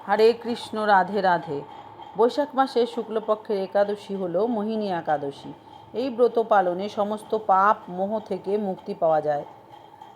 হরে কৃষ্ণ, রাধে রাধে। বৈশাখ মাসের শুক্লপক্ষের একাদশী হল মোহিনী একাদশী। এই ব্রত পালনে সমস্ত পাপ মোহ থেকে মুক্তি পাওয়া যায়।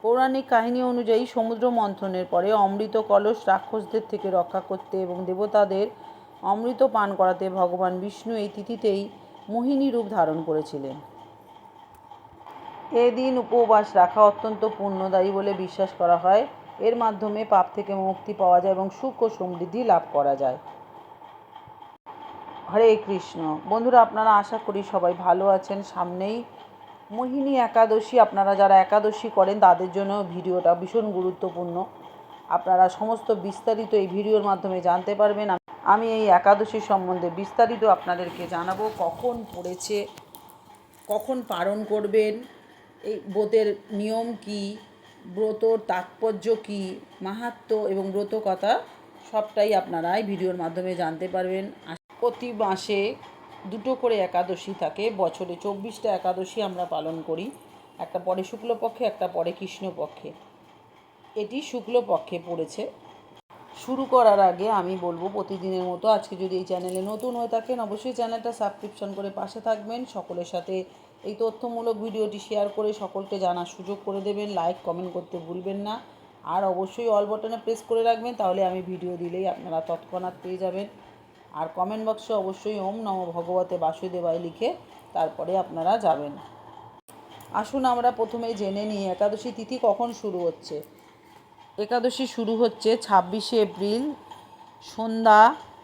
পৌরাণিক কাহিনী অনুযায়ী সমুদ্র মন্থনের পরে অমৃত কলস রাক্ষসদের থেকে রক্ষা করতে এবং দেবতাদের অমৃত পান করাতে ভগবান বিষ্ণু এই তিথিতেই মোহিনী রূপ ধারণ করেছিলেন। এদিন উপবাস রাখা অত্যন্ত পুণ্যদায়ী বলে বিশ্বাস করা হয়। এর মাধ্যমে পাপ থেকে মুক্তি পাওয়া যায় এবং সুখ ও সমৃদ্ধি লাভ করা যায়। হরে কৃষ্ণ। বন্ধুরা, আপনারা আশা করি সবাই ভালো আছেন। সামনেই মোহিনী একাদশী। আপনারা যারা একাদশী করেন তাদের জন্য ভিডিওটা ভীষণ গুরুত্বপূর্ণ। আপনারা সমস্ত বিস্তারিত এই ভিডিওর মাধ্যমে জানতে পারবেন। আমি এই একাদশী সম্বন্ধে বিস্তারিত আপনাদেরকে জানাবো। কখন পড়েছে, কখন পালন করবেন, এই ব্রতের নিয়ম কী, ব্রতর তাৎপর্য কী, মাহাত্ম্য এবং ব্রত কথা সবটাই আপনারা এই ভিডিওর মাধ্যমে জানতে পারবেন। প্রতি মাসে দুটো করে একাদশী থাকে। বছরে 24টা একাদশী আমরা পালন করি। একটা পরে শুক্লপক্ষে, একটা পরে কৃষ্ণপক্ষে। এটি শুক্লপক্ষে পড়েছে। শুরু করার আগে আমি বলবো, প্রতিদিনের মতো আজকে যদি এই চ্যানেলে নতুন হয়ে থাকেন অবশ্যই চ্যানেলটা সাবস্ক্রিপশন করে পাশে থাকবেন। সকলের সাথে এই তথ্যমূলক ভিডিওটি শেয়ার করে সকলকে জানার সুযোগ করে দেবেন। লাইক কমেন্ট করতে ভুলবেন না। আর অবশ্যই অল বাটনে প্রেস করে রাখবেন, তাহলে আমি ভিডিও দিলেই আপনারা তৎক্ষণাৎ পেয়ে যাবেন। আর কমেন্ট বক্সে অবশ্যই ওম নমো ভগবতে বাসুদেবায় লিখে তারপরে আপনারা যাবেন। আসুন আমরা প্রথমেই জেনে নিই একাদশী তিথি কখন শুরু হচ্ছে। একাদশী শুরু হচ্ছে 26শে এপ্রিল সন্ধ্যা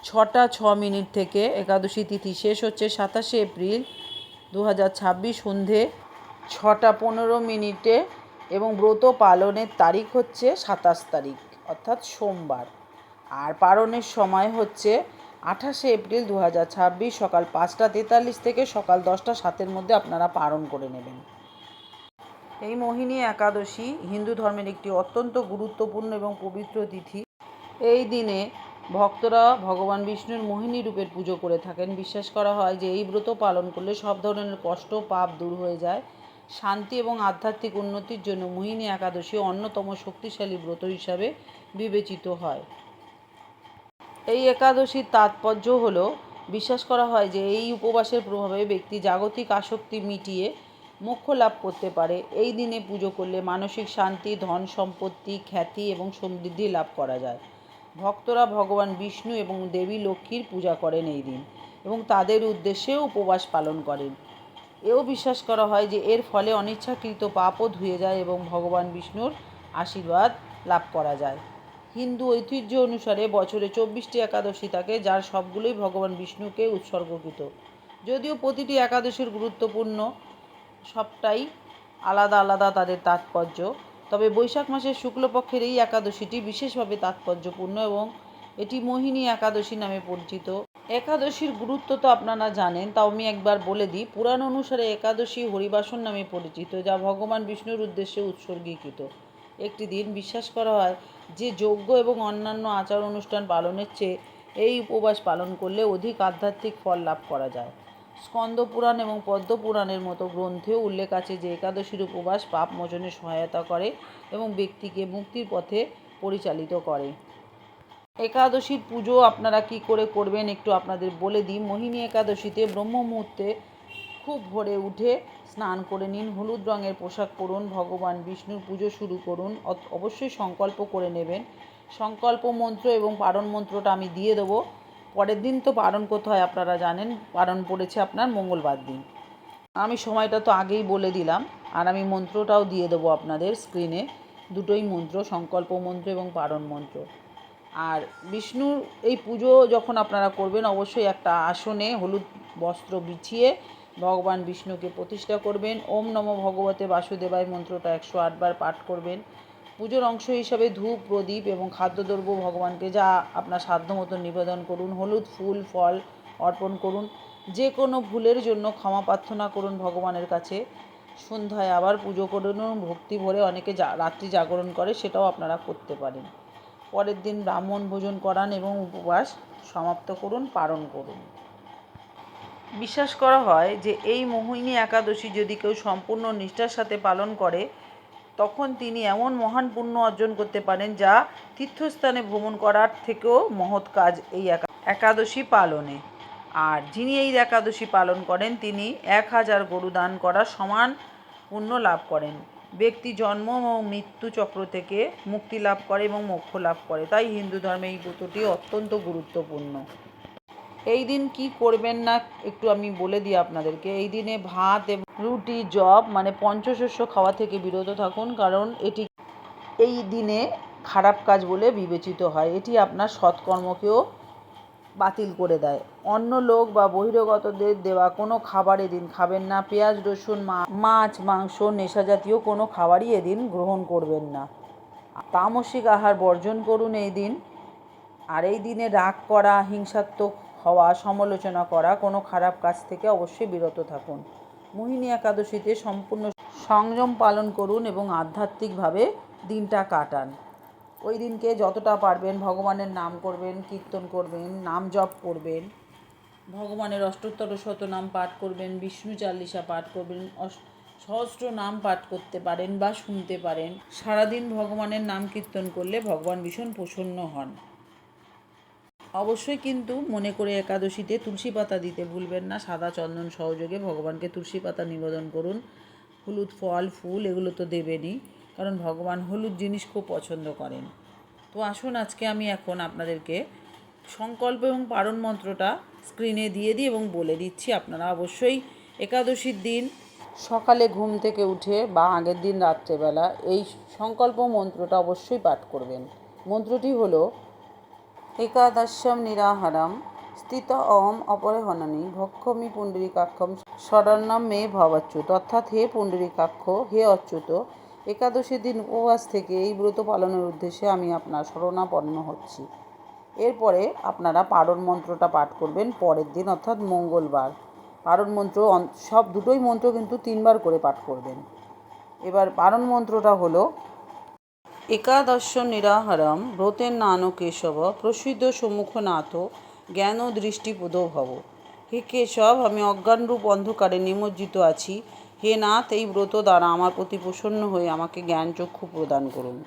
6টা 6 মিনিট থেকে। একাদশী তিথি শেষ হচ্ছে 27শে এপ্রিল 2026 সন্ধে 6টা 15 মিনিটে এবং ব্রত পালনের তারিখ হচ্ছে 27 তারিখ অর্থাৎ সোমবার। আর পালনের সময় হচ্ছে 28শে এপ্রিল 2026 সকাল 5টা 43 থেকে সকাল 10টা 07 মধ্যে আপনারা পালন করে নেবেন। এই মোহিনী একাদশী হিন্দু ধর্মের একটি অত্যন্ত গুরুত্বপূর্ণ এবং পবিত্র তিথি। এই দিনে ভক্তরা ভগবান বিষ্ণুর মোহিনী রূপের পুজো করে থাকেন। বিশ্বাস করা হয় যে এই ব্রত পালন করলে সব ধরনের কষ্ট পাপ দূর হয়ে যায়। শান্তি এবং আধ্যাত্মিক উন্নতির জন্য মোহিনী একাদশী অন্যতম শক্তিশালী ব্রত হিসাবে বিবেচিত হয়। এই একাদশীর তাৎপর্য হলো, বিশ্বাস করা হয় যে এই উপবাসের প্রভাবে ব্যক্তি জাগতিক আসক্তি মিটিয়ে মোক্ষ লাভ করতে পারে। এই দিনে পুজো করলে মানসিক শান্তি, ধন সম্পত্তি, খ্যাতি এবং সমৃদ্ধি লাভ করা যায়। ভক্তরা ভগবান বিষ্ণু এবং দেবী লক্ষ্মীর পূজা করেন এই দিন এবং তাদের উদ্দেশ্যেও উপবাস পালন করেন। এও বিশ্বাস করা হয় যে এর ফলে অনিচ্ছাকৃত পাপও ধুয়ে যায় এবং ভগবান বিষ্ণুর আশীর্বাদ লাভ করা যায়। হিন্দু ঐতিহ্য অনুসারে বছরে 24টি একাদশী থাকে, যার সবগুলোই ভগবান বিষ্ণুকে উৎসর্গকৃত। যদিও প্রতিটি একাদশীর গুরুত্বপূর্ণ, সবটাই আলাদা আলাদা তাদের তাৎপর্য, তবে বৈশাখ মাসের শুক্লপক্ষের এই একাদশীটি বিশেষভাবে তাৎপর্যপূর্ণ এবং এটি মোহিনী একাদশী নামে পরিচিত। একাদশীর গুরুত্ব তো আপনারা জানেন, তাও আমি একবার বলে দিই। পুরাণ অনুসারে একাদশী হরিবাসন নামে পরিচিত, যা ভগবান বিষ্ণুর উদ্দেশ্যে উৎসর্গীকৃত একটি দিন। বিশ্বাস করা হয় যে যজ্ঞ এবং অন্যান্য আচার অনুষ্ঠান পালনের চেয়ে এই উপবাস পালন করলে অধিক আধ্যাত্মিক ফল লাভ করা যায়। স্কন্দ পুরাণ এবং পদ্ম পুরাণের মতো গ্রন্থেও উল্লেখ আছে যে একাদশীর উপবাস পাপ মোচনে সহায়তা করে এবং ব্যক্তিকে মুক্তির পথে পরিচালিত করে। একাদশীর পুজো আপনারা কি করে করবেন একটু আপনাদের বলে দিই। মোহিনী একাদশীতে ব্রহ্ম মুহূর্তে খুব ভোরে উঠে স্নান করে নিন, হলুদ রঙের পোশাক পরুন, ভগবান বিষ্ণুর পুজো শুরু করুন। অবশ্যই সংকল্প করে নেবেন। সংকল্প মন্ত্র এবং পারণ মন্ত্রটা আমি দিয়ে দেবো। পরের দিন তো পারণ করতে হয়, আপনারা জানেন। পারণ পড়েছে আপনার মঙ্গলবার দিন। আমি সময়টা তো আগেই বলে দিলাম, আর আমি মন্ত্রটাও দিয়ে দেবো আপনাদের স্ক্রিনে। দুটোই মন্ত্র, সংকল্প মন্ত্র এবং পারণ মন্ত্র। আর বিষ্ণুর এই পুজো যখন আপনারা করবেন অবশ্যই একটা আসনে হলুদ বস্ত্র বিছিয়ে ভগবান বিষ্ণুকে প্রতিষ্ঠা করবেন। ওম নমো ভগবতে বাসুদেবায় মন্ত্রটা 108 বার পাঠ করবেন। পুজোর অংশ হিসাবে ধূপ, প্রদীপ এবং খাদ্যদ্রব্য ভগবানকে যা আপনার সাধ্যমতো নিবেদন করুন। হলুদ ফুল ফল অর্পণ করুন। যে কোনো ভুলের জন্য ক্ষমা প্রার্থনা করুন ভগবানের কাছে। সন্ধ্যায় আবার পুজো করুন। ভক্তি ভরে অনেকে রাত্রি জাগরণ করে, সেটাও আপনারা করতে পারেন। পরের দিন ব্রাহ্মণ ভোজন করান এবং উপবাস সমাপ্ত করুন, পালন করুন। বিশ্বাস করা হয় যে এই মোহিনী একাদশী যদি কেউ সম্পূর্ণ নিষ্ঠার সাথে পালন করে তখন তিনি এমন মহান পুণ্য অর্জন করতে পারেন যা তীর্থস্থানে ভ্রমণ করার থেকেও মহৎ কাজ এই একাদশী পালনে। আর যিনি এই একাদশী পালন করেন তিনি 1000 গরু দান করার সমান পুণ্য লাভ করেন। ব্যক্তি জন্ম ও মৃত্যু চক্র থেকে মুক্তি লাভ করে এবং মোক্ষ লাভ করে। তাই হিন্দু ধর্মে এই ব্রতটি অত্যন্ত গুরুত্বপূর্ণ। এই দিন কি করবেন না একটু আমি বলে দিই আপনাদেরকে। এই দিনে ভাত এবং রুটি, জব মানে পঞ্চশস্য খাওয়া থেকে বিরত থাকুন, কারণ এটি এই দিনে খারাপ কাজ বলে বিবেচিত হয়। এটি আপনার সৎকর্মকেও বাতিল করে দেয়। অন্য লোক বা বহিরাগতদের দেওয়া কোনো খাবার এদিন খাবেন না। পেঁয়াজ, রসুন, মাছ, মাংস, নেশা জাতীয় কোনো খাবারই এদিন গ্রহণ করবেন না। তামসিক আহার বর্জন করুন এই দিন। আর এই দিনে রাগ করা, হিংসাত্মক হওয়া, সমালোচনা করা, কোনো খারাপ কাজ থেকে অবশ্যই বিরত থাকুন। মোহিনী একাদশীতে সম্পূর্ণ সংযম পালন করুন এবং আধ্যাত্মিকভাবে দিনটা কাটান। ওই দিনকে যতটা পারবেন ভগবানের নাম করবেন, কীর্তন করবেন, নাম জপ করবেন, ভগবানের অষ্টোত্তর শতনাম পাঠ করবেন, বিষ্ণু চালিসা পাঠ করবেন, সহস্র নাম পাঠ করতে পারেন বা শুনতে পারেন। সারাদিন ভগবানের নাম কীর্তন করলে ভগবান ভীষণ প্রসন্ন হন। অবশ্যই কিন্তু মনে করে একাদশীতে তুলসী পাতা দিতে ভুলবেন না। সাদা চন্দন সহযোগে ভগবানকে তুলসী পাতা নিবেদন করুন। হলুদ ফল ফুল এগুলো তো দেবেনই, কারণ ভগবান হলুদ জিনিস খুব পছন্দ করেন। তো আসুন আজকে আমি এখন আপনাদেরকে সংকল্প এবং পারণ মন্ত্রটা স্ক্রিনে দিয়ে দিই এবং বলে দিচ্ছি। আপনারা অবশ্যই একাদশীর দিন সকালে ঘুম থেকে উঠে বা আগের দিন রাত্রেবেলা এই সংকল্প মন্ত্রটা অবশ্যই পাঠ করবেন। মন্ত্রটি হলো একাদশ্যম নিরাহারম স্থিত অহম অপরিহননী ভক্ষমি পুণ্ডরীকাক্ষম শরণ্যম মে ভবাচ্যুত। অর্থাৎ হে পুণ্ডরীকাক্ষ, হে অচ্যুত, একাদশীর দিন উপবাস থেকে এই ব্রত পালনের উদ্দেশ্যে আমি আপনার শরণাপন্ন হচ্ছি। এরপরে আপনারা পারণ মন্ত্রটা পাঠ করবেন পরের দিন, অর্থাৎ মঙ্গলবার। পারণ মন্ত্র সব দুটোই মন্ত্র কিন্তু 3 বার করে পাঠ করবেন। এবার পারণ মন্ত্রটা হলো একাদশ নিরাহারম ব্রতের নানো কেশব প্রসিদ্ধ সম্মুখনাথ জ্ঞান দৃষ্টিপদ ভব। হে কেশব, আমি অজ্ঞানরূপ অন্ধকারে নিমজ্জিত আছি। হে নাথ, এই ব্রত দ্বারা আমার প্রতি প্রসন্ন হয়ে আমাকে জ্ঞান চক্ষু প্রদান করুন।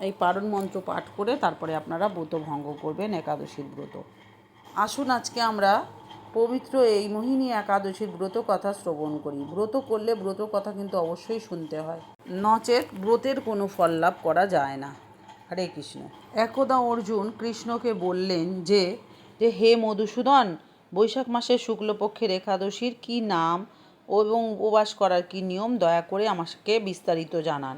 এই পারণ মন্ত্র পাঠ করে তারপরে আপনারা ব্রত ভঙ্গ করবেন, একাদশীর ব্রত। আসুন আজকে আমরা পবিত্র এই মোহিনী একাদশীর ব্রত কথা শ্রবণ করি। ব্রত করলে ব্রত কথা কিন্তু অবশ্যই শুনতে হয়, নচেত ব্রতের কোনো ফল লাভ করা যায় না। হরে কৃষ্ণ। একদা অর্জুন কৃষ্ণকে বললেন যে হে মধুসূদন, বৈশাখ মাসের শুক্লপক্ষের একাদশীর কি নাম এবং উপবাস করার কি নিয়ম দয়া করে আমাকে বিস্তারিত জানান।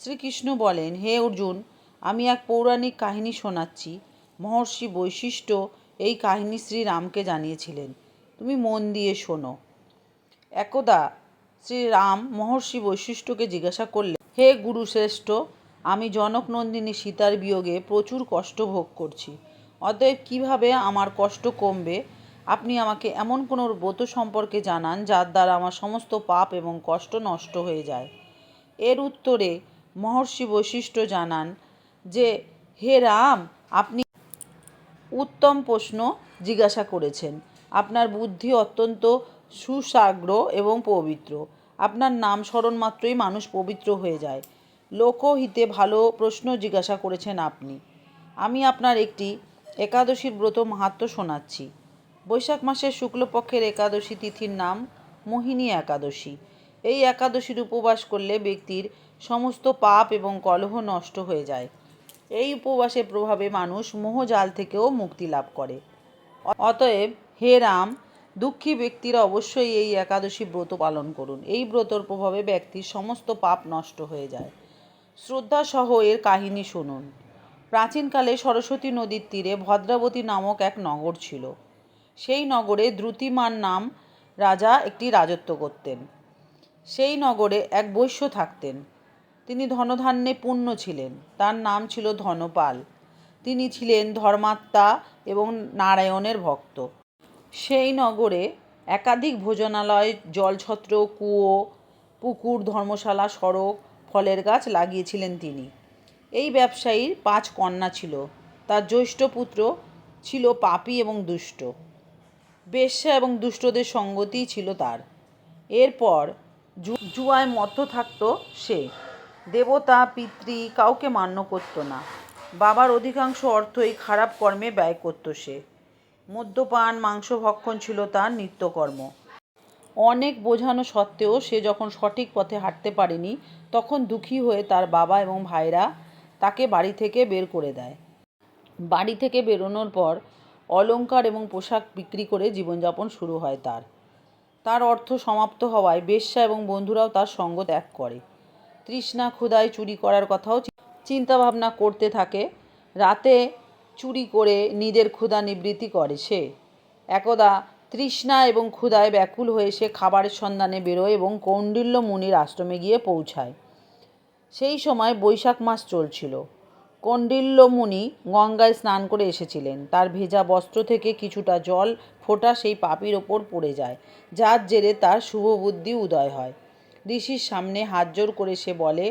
শ্রীকৃষ্ণ বলেন, হে অর্জুন, আমি এক পৌরাণিক কাহিনী শোনাচ্ছি। মহর্ষি বৈশিষ্ট্য এই কাহিনী শ্রীরামকে জানিয়েছিলেন। তুমি মন দিয়ে শোনো। একদা শ্রীরাম মহর্ষি বৈশিষ্ট্যকে জিজ্ঞাসা করলেন, হে গুরুশ্রেষ্ঠ, আমি জনকনন্দিনী সীতার বিয়োগে প্রচুর কষ্ট ভোগ করছি। অতএব কীভাবে আমার কষ্ট কমবে? আপনি আমাকে এমন কোনো ব্রত সম্পর্কে জানান যার দ্বারা আমার সমস্ত পাপ এবং কষ্ট নষ্ট হয়ে যায়। এর উত্তরে মহর্ষি বৈশিষ্ট্য জানান যে হে রাম, আপনি উত্তম প্রশ্ন জিজ্ঞাসা করেছেন। আপনার বুদ্ধি অত্যন্ত সুসাগ্র এবং পবিত্র। আপনার নাম স্মরণ মাত্রই মানুষ পবিত্র হয়ে যায়। লোকহিতে ভালো প্রশ্ন জিজ্ঞাসা করেছেন আপনি। আমি আপনার একটি একাদশীর ব্রত মাহাত্ম্য শোনাচ্ছি। বৈশাখ মাসের শুক্লপক্ষের একাদশী তিথির নাম মোহিনী একাদশী। এই একাদশীর উপবাস করলে ব্যক্তির সমস্ত পাপ এবং কলহ নষ্ট হয়ে যায়। এই উপবাসের প্রভাবে মানুষ মোহজাল থেকেও মুক্তি লাভ করে। অতএব হে রাম, দুঃখী ব্যক্তিরা অবশ্যই এই একাদশী ব্রত পালন করুন। এই ব্রতর প্রভাবে ব্যক্তির সমস্ত পাপ নষ্ট হয়ে যায়। শ্রদ্ধাসহ এর কাহিনী শুনুন। প্রাচীনকালে সরস্বতী নদীর তীরে ভদ্রাবতী নামক এক নগর ছিল। সেই নগরে দ্রুতিমান নাম রাজা একটি রাজত্ব করতেন। সেই নগরে এক বৈশ্য থাকতেন। তিনি ধনধান্যে পূর্ণ ছিলেন। তার নাম ছিল ধনপাল। তিনি ছিলেন ধর্মাত্মা এবং নারায়ণের ভক্ত। সেই নগরে একাধিক ভোজনালয়, জলছত্র, কুয়ো, পুকুর, ধর্মশালা, সড়ক, ফলের গাছ লাগিয়েছিলেন তিনি। এই ব্যবসায়ীর 5 কন্যা ছিল। তার জ্যৈষ্ঠ পুত্র ছিল পাপী এবং দুষ্ট। বেশ্যা এবং দুষ্টদের সঙ্গতিই ছিল তার। এরপর জুয়ায় মত্ত থাকতো সে। দেবতা পিতৃ কাউকে মান্য করতো না। বাবার অধিকাংশ অর্থই খারাপ কর্মে ব্যয় করতো সে। মদ্যপান মাংস ভক্ষণ ছিল তার নিত্যকর্ম। অনেক বোঝানো সত্ত্বেও সে যখন সঠিক পথে হাঁটতে পারেনি, তখন দুঃখী হয়ে তার বাবা এবং ভাইরা তাকে বাড়ি থেকে বের করে দেয়। বাড়ি থেকে বেরোনোর পর অলংকার এবং পোশাক বিক্রি করে জীবনযাপন শুরু হয় তার। তার অর্থ সমাপ্ত হওয়ায় বেশ্যা এবং বন্ধুরাও তার সঙ্গ ত্যাগ করে। তৃষ্ণা ক্ষুধায় চুরি করার কথাও চিন্তাভাবনা করতে থাকে। রাতে চুরি করে নিজের ক্ষুধা নিবৃত্তি করে সে। একদা তৃষ্ণা এবং ক্ষুধায় ব্যাকুল হয়ে সে খাবারের সন্ধানে বেরোয় এবং কৌণ্ডিল্য মুনির আশ্রমে গিয়ে পৌঁছায়। সেই সময় বৈশাখ মাস চলছিল। কৌণ্ডিল্য মুনি গঙ্গায় স্নান করে এসেছিলেন। তার ভেজা বস্ত্র থেকে কিছুটা জল ফোঁটা সেই পাপীর ওপর পড়ে যায়, যার জেরে তার শুভবুদ্ধি উদয় হয়। ঋষির সামনে হাত জোড় করে সে বলে,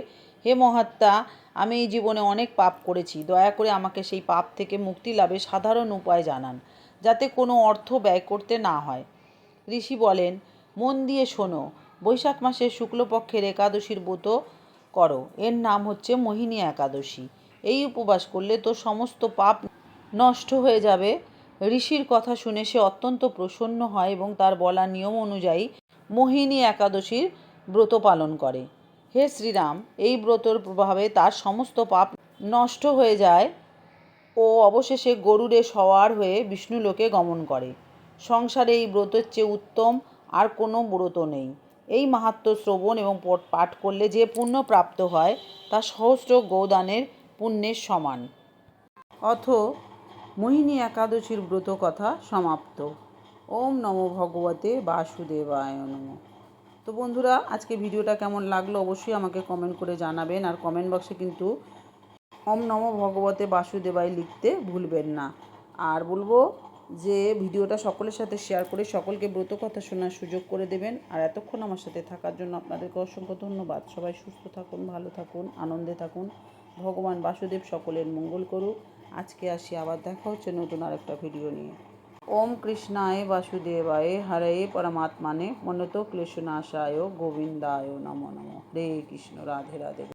হে মহাত্মা, আমি এই জীবনে অনেক পাপ করেছি। দয়া করে আমাকে সেই পাপ থেকে মুক্তি লাভে সাধারণ উপায় জানান, যাতে কোনো অর্থ ব্যয় করতে না হয়। ঋষি বলেন, মন দিয়ে শোনো। বৈশাখ মাসের শুক্লপক্ষের একাদশীর ব্রত করো। এর নাম হচ্ছে মোহিনী একাদশী। এই উপবাস করলে তো সমস্ত পাপ নষ্ট হয়ে যাবে। ঋষির কথা শুনে সে অত্যন্ত প্রসন্ন হয় এবং তার বলা নিয়ম অনুযায়ী মোহিনী একাদশীর ব্রত পালন করে। হে শ্রীরাম, এই ব্রতর প্রভাবে তার সমস্ত পাপ নষ্ট হয়ে যায় ও অবশেষে গরুড়ে সওয়ার হয়ে বিষ্ণুলোকে গমন করে। সংসারে এই ব্রতের চেয়ে উত্তম আর কোনো ব্রত নেই। এই মাহাত্ম্য শ্রবণ এবং পাঠ করলে যে পুণ্য প্রাপ্ত হয় তা সহস্র গোদানের পুণ্যের সমান। অথ মোহিনী একাদশীর ব্রত কথা সমাপ্ত। ওম নমো ভগবতে বাসুদেবায় নমঃ। তো বন্ধুরা, আজকে ভিডিওটা কেমন লাগলো অবশ্যই আমাকে কমেন্ট করে জানাবেন। আর কমেন্ট বক্সে কিন্তু ওম নমো ভগবতে বাসুদেবায় লিখতে ভুলবেন না। আর বলবো যে ভিডিওটা সকলের সাথে শেয়ার করে সকলকে ব্রত কথা শোনার সুযোগ করে দেবেন। আর এতক্ষণ আমার সাথে থাকার জন্য আপনাদেরকে অসংখ্য ধন্যবাদ। সবাই সুস্থ থাকুন, ভালো থাকুন, আনন্দে থাকুন। ভগবান বাসুদেব সকলের মঙ্গল করুক। আজকে আসি, আবার দেখা হচ্ছে নতুন আরেকটা ভিডিও নিয়ে। ওম কৃষ্ণায় বাসুদেবায় হরে পরমাত্মানে মনতো ক্লেশনাশায় গোবিন্দায় নমো নমঃ। হরে কৃষ্ণ, রাধে রাধে।